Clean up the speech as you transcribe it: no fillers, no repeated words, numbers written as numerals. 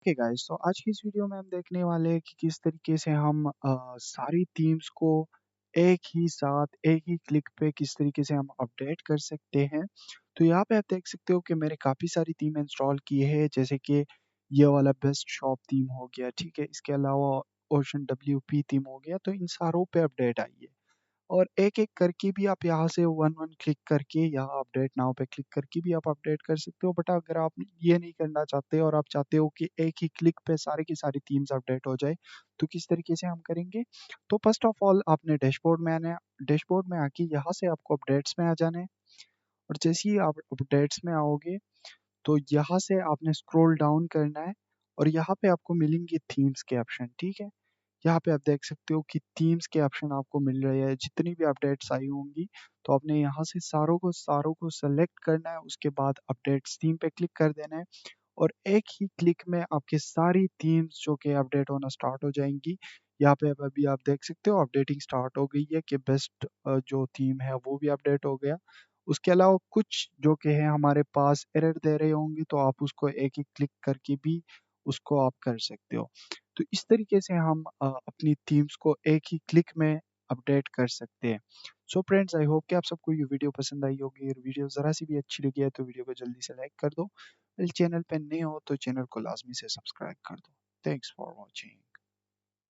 Okay guys, तो आज की इस वीडियो में हम देखने वाले हैं कि किस तरीके से हम सारी थीम्स को एक ही साथ एक ही क्लिक पे किस तरीके से हम अपडेट कर सकते हैं। तो यहाँ पे आप देख सकते हो कि मैंने काफ़ी सारी थीम इंस्टॉल की है, जैसे कि ये वाला बेस्ट शॉप थीम हो गया, ठीक है। इसके अलावा ओशन WP थीम हो गया, तो इन सारों पे अपडेट आई है। और एक-एक करके भी आप यहाँ से वन वन क्लिक करके यहाँ अपडेट नाउ पे क्लिक करके भी आप अपडेट कर सकते हो। बट अगर आप ये नहीं करना चाहते और आप चाहते हो कि एक ही क्लिक पे सारी की सारी थीम्स अपडेट हो जाए, तो किस तरीके से हम करेंगे? तो फर्स्ट ऑफ ऑल आपने डैशबोर्ड में आना है। डैशबोर्ड में आके यहाँ से आपको अपडेट्स में आ जाना है, और जैसे ही आप अपडेट्स में आओगे तो यहाँ से आपने स्क्रॉल डाउन करना है, और यहाँ पे आपको मिलेंगे थीम्स के ऑप्शन, ठीक है। यहाँ पे आप देख सकते हो कि थीम्स के ऑप्शन आपको मिल रहे हैं। जितनी भी अपडेट्स आई होंगी, तो आपने यहाँ से सारों को सेलेक्ट करना है। उसके बाद अपडेट्स थीम पे क्लिक कर देना है, और एक ही क्लिक में आपके सारी थीम्स जो कि अपडेट होना स्टार्ट हो जाएंगी। यहाँ पे अब अभी आप देख सकते हो अपडेटिंग स्टार्ट हो गई है कि बेस्ट जो थीम है वो भी अपडेट हो गया। उसके अलावा कुछ जो कि है हमारे पास एरर दे रहे होंगे, तो आप उसको एक ही क्लिक करके भी उसको आप कर सकते हो। तो इस तरीके से हम अपनी थीम्स को एक ही क्लिक में अपडेट कर सकते हैं। सो फ्रेंड्स, आई होप कि आप सबको ये वीडियो पसंद आई होगी, और वीडियो ज़रा सी भी अच्छी लगी है तो वीडियो को जल्दी से लाइक कर दो। चैनल पे नए हो तो चैनल को लाजमी से सब्सक्राइब कर दो। Thanks for watching.